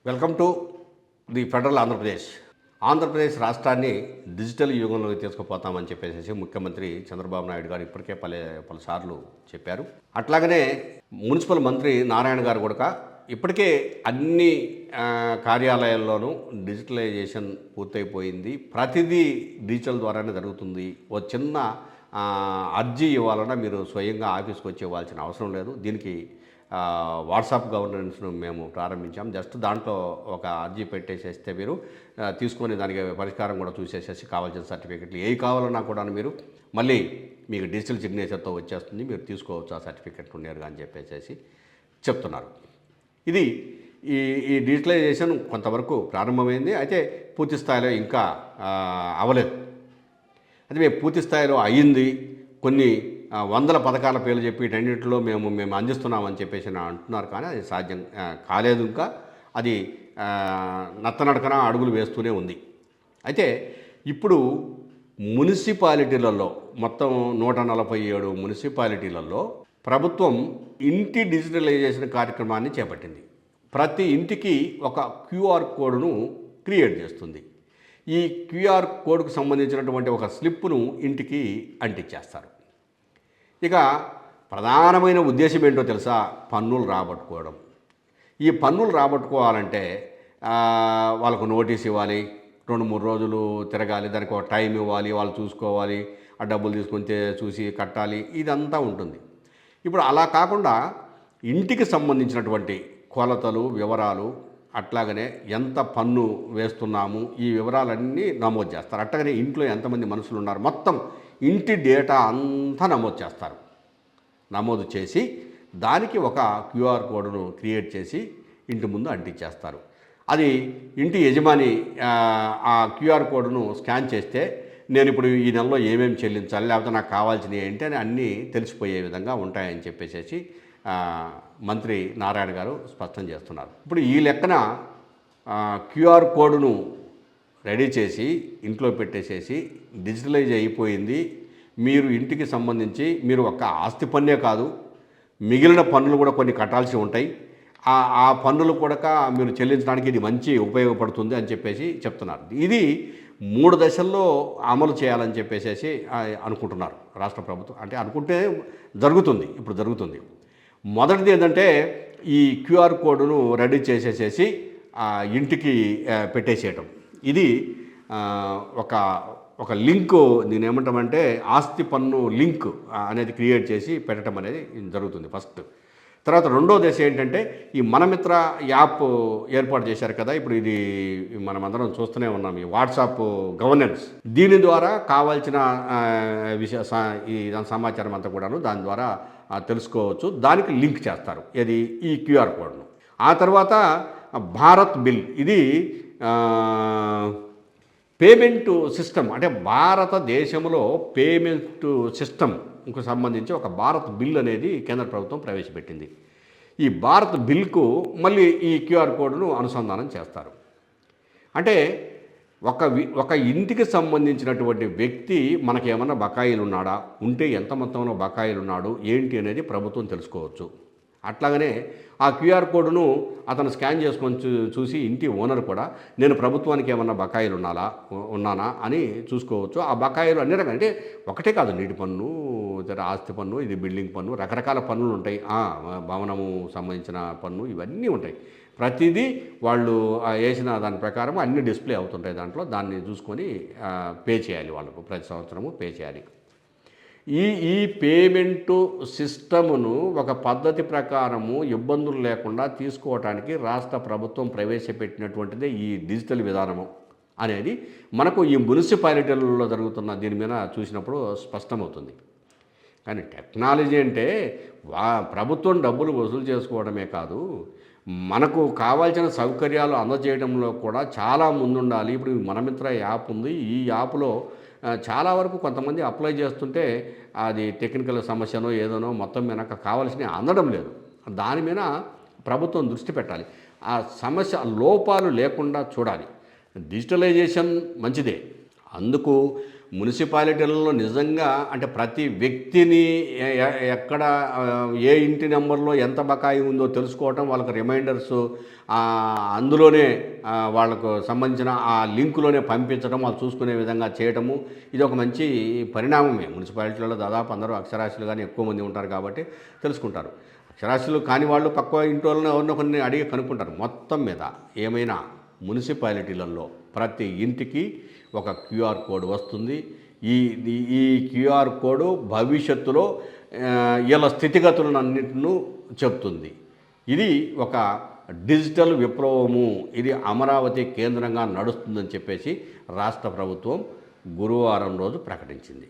Welcome to the federal Andhra Pradesh. Andhra Pradesh రాష్ట్రాన్ని digital యుగంలోకి తీసుకుపోతామని చెప్పేసి ముఖ్యమంత్రి చంద్రబాబు నాయుడు గారు ఇప్పటికే పలుసార్లు చెప్పారు. అట్లాగనే మున్సిపల్ మంత్రి నారాయణ గారు కూడా ఇప్పటికే అన్ని కార్యాలయాల్లోనూ డిజిటలైజేషన్ పూర్తయిపోయింది, ప్రతిదీ డిజిటల్ ద్వారానే జరుగుతుంది, ఓ చిన్న అర్జీ ఇవ్వాలన్నా మీరు స్వయంగా ఆఫీస్కి వచ్చి ఇవ్వాల్సిన అవసరం లేదు, దీనికి వాట్సాప్ గవర్నెన్స్ను మేము ప్రారంభించాం, జస్ట్ దాంట్లో ఒక అర్జీ పెట్టేసేస్తే మీరు తీసుకొని దానికి పరిష్కారం కూడా చూసేసేసి కావాల్సిన సర్టిఫికెట్లు ఏవి కావాలన్నా కూడా మీరు మళ్ళీ మీకు డిజిటల్ సిగ్నేచర్తో వచ్చేస్తుంది, మీరు తీసుకోవచ్చు ఆ సర్టిఫికెట్లు నేరుగా అని చెప్పేసి చెప్తున్నారు. ఇది ఈ డిజిటలైజేషన్ కొంతవరకు ప్రారంభమైంది, అయితే పూర్తి స్థాయిలో ఇంకా అవ్వలేదు. అది మేము పూర్తి స్థాయిలో అయ్యింది, కొన్ని వందల పథకాల పేర్లు చెప్పి వీటన్నింటిలో మేము అందిస్తున్నామని చెప్పేసి అంటున్నారు, కానీ అది సాధ్యం కాలేదు. ఇంకా అది నత్తనడకన అడుగులు వేస్తూనే ఉంది. అయితే ఇప్పుడు మున్సిపాలిటీలలో మొత్తం 147 మున్సిపాలిటీలలో ప్రభుత్వం ఇంటి డిజిటలైజేషన్ కార్యక్రమాన్ని చేపట్టింది. ప్రతి ఇంటికి ఒక క్యూఆర్ కోడ్ను క్రియేట్ చేస్తుంది. ఈ క్యూఆర్ కోడ్కు సంబంధించినటువంటి ఒక స్లిప్పును ఇంటికి అంటించేస్తారు. ఇక ప్రధానమైన ఉద్దేశం ఏంటో తెలుసా? పన్నులు రాబట్టుకోవడం. ఈ పన్నులు రాబట్టుకోవాలంటే వాళ్ళకు నోటీస్ ఇవ్వాలి, 2-3 రోజులు తిరగాలి, దానికి ఒక టైం ఇవ్వాలి, వాళ్ళు చూసుకోవాలి, ఆ డబ్బులు తీసుకొని చూసి కట్టాలి, ఇదంతా ఉంటుంది. ఇప్పుడు అలా కాకుండా ఇంటికి సంబంధించినటువంటి కొలతలు, వివరాలు, అట్లాగనే ఎంత పన్ను వేస్తున్నాము, ఈ వివరాలన్నీ నమోదు చేస్తారు. అట్లాగనే ఇంట్లో ఎంతమంది మనుషులు ఉన్నారు, మొత్తం ఇంటి డేటా అంతా నమోదు చేస్తారు. నమోదు చేసి దానికి ఒక క్యూఆర్ కోడ్ను క్రియేట్ చేసి ఇంటి ముందు అంటించేస్తారు. అది ఇంటి యజమాని ఆ క్యూఆర్ కోడ్ను స్కాన్ చేస్తే నేను ఇప్పుడు ఈ నెలలో ఏమేమి చెల్లించాలి, లేకపోతే నాకు కావాల్సినవి ఏంటి అని అన్నీ తెలిసిపోయే విధంగా ఉంటాయని చెప్పేసి మంత్రి నారాయణ గారు స్పష్టం చేస్తున్నారు. ఇప్పుడు ఈ లెక్కన క్యూఆర్ కోడ్ను రెడీ చేసి ఇంట్లో పెట్టేసేసి డిజిటలైజ్ అయిపోయింది. మీరు ఇంటికి సంబంధించి మీరు ఒక్క ఆస్తి పన్నే కాదు, మిగిలిన పన్నులు కూడా కొన్ని కట్టాల్సి ఉంటాయి, ఆ పన్నులు కూడా మీరు చెల్లించడానికి ఇది మంచి ఉపయోగపడుతుంది అని చెప్పేసి చెప్తున్నారు. ఇది 3 దశల్లో అమలు చేయాలని చెప్పేసి అనుకుంటున్నారు రాష్ట్ర ప్రభుత్వం. అంటే అనుకుంటే జరుగుతుంది, ఇప్పుడు జరుగుతుంది. మొదటిది ఏంటంటే ఈ క్యూఆర్ కోడ్ను రెడీ చేసేసేసి ఇంటికి పెట్టేసేయటం. ఇది ఒక లింకు, దీని ఏమంటామంటే ఆస్తి పన్ను లింక్ అనేది క్రియేట్ చేసి పెట్టడం అనేది జరుగుతుంది ఫస్ట్. తర్వాత రెండో దశ ఏంటంటే ఈ మనమిత్ర యాప్ ఏర్పాటు చేశారు కదా, ఇప్పుడు ఇది మనమందరం చూస్తూనే ఉన్నాం, ఈ వాట్సాప్ గవర్నెన్స్. దీని ద్వారా కావాల్సిన ఈ సమాచారం అంతా కూడాను దాని ద్వారా తెలుసుకోవచ్చు. దానికి లింక్ చేస్తారు, ఇది ఈ క్యూఆర్ కోడ్ను. ఆ తర్వాత భారత్ బిల్, ఇది పేమెంట్ సిస్టమ్, అంటే భారతదేశంలో పేమెంట్ సిస్టమ్కు సంబంధించి ఒక భారత్ బిల్ అనేది కేంద్ర ప్రభుత్వం ప్రవేశపెట్టింది. ఈ భారత్ బిల్కు మళ్ళీ ఈ క్యూఆర్ కోడ్ను అనుసంధానం చేస్తారు. అంటే ఒక ఇంటికి సంబంధించినటువంటి వ్యక్తి మనకేమన్నా బకాయిలు ఉన్నాడా, ఉంటే ఎంత మొత్తంలో బకాయిలు ఉన్నాడు ఏంటి అనేది ప్రభుత్వం తెలుసుకోవచ్చు. అట్లాగనే ఆ క్యూఆర్ కోడ్ను అతను స్కాన్ చేసుకొని చూసి ఇంటి ఓనర్ కూడా నేను ప్రభుత్వానికి ఏమన్నా బకాయిలు ఉన్నానా అని చూసుకోవచ్చు. ఆ బకాయిలు అన్ని రకాలు, అంటే ఒకటే కాదు, నీటి పన్ను, ఆస్తి పన్ను, ఇది బిల్డింగ్ పన్ను, రకరకాల పన్నులు ఉంటాయి, భవనము సంబంధించిన పన్ను, ఇవన్నీ ఉంటాయి. ప్రతిదీ వాళ్ళు వేసిన దాని ప్రకారం అన్ని డిస్ప్లే అవుతుంటాయి దాంట్లో. దాన్ని చూసుకొని పే చేయాలి, వాళ్ళకు ప్రతి సంవత్సరము పే చేయాలి. ఈ పేమెంటు సిస్టమును ఒక పద్ధతి ప్రకారము ఇబ్బందులు లేకుండా తీసుకోవటానికి రాష్ట్ర ప్రభుత్వం ప్రవేశపెట్టినటువంటిదే ఈ డిజిటల్ విధానము అనేది మనకు ఈ మున్సిపాలిటీలలో జరుగుతున్న దీని మీద చూసినప్పుడు స్పష్టమవుతుంది. కానీ టెక్నాలజీ అంటే ప్రభుత్వం డబ్బులు వసూలు చేసుకోవడమే కాదు, మనకు కావాల్సిన సౌకర్యాలు అందజేయడంలో కూడా చాలా ముందుండాలి. ఇప్పుడు మనమిత్ర యాప్ ఉంది, ఈ యాప్లో చాలా వరకు కొంతమంది అప్లై చేస్తుంటే అది టెక్నికల్ సమస్యనో ఏదోనో మొత్తం మీద కావాల్సినవి అందడం లేదు. దాని మీద ప్రభుత్వం దృష్టి పెట్టాలి, ఆ సమస్య లోపాలు లేకుండా చూడాలి. డిజిటలైజేషన్ మంచిదే, అందుకు మున్సిపాలిటీలలో నిజంగా అంటే ప్రతి వ్యక్తిని ఎక్కడ ఏ ఇంటి నెంబర్లో ఎంత బకాయి ఉందో తెలుసుకోవటం, వాళ్ళకి రిమైండర్స్ అందులోనే వాళ్ళకు సంబంధించిన ఆ లింకులోనే పంపించడం, వాళ్ళు చూసుకునే విధంగా చేయటము, ఇది ఒక మంచి పరిణామమే. మున్సిపాలిటీలలో దాదాపు అందరూ అక్షరాస్యులు కానీ ఎక్కువ మంది ఉంటారు కాబట్టి తెలుసుకుంటారు. అక్షరాస్యులు కాని వాళ్ళు పక్క ఇంటి వాళ్ళని ఎవరినో కొన్ని అడిగి కనుక్కుంటారు. మొత్తం మీద ఏమైనా మున్సిపాలిటీలలో ప్రతి ఇంటికి ఒక క్యూఆర్ కోడ్ వస్తుంది. ఈ క్యూఆర్ కోడ్ భవిష్యత్తులో వీళ్ళ స్థితిగతులన్నింటినూ చెప్తుంది. ఇది ఒక డిజిటల్ విప్లవము, ఇది అమరావతి కేంద్రంగా నడుస్తుందని చెప్పేసి రాష్ట్ర ప్రభుత్వం గురువారం రోజు ప్రకటించింది.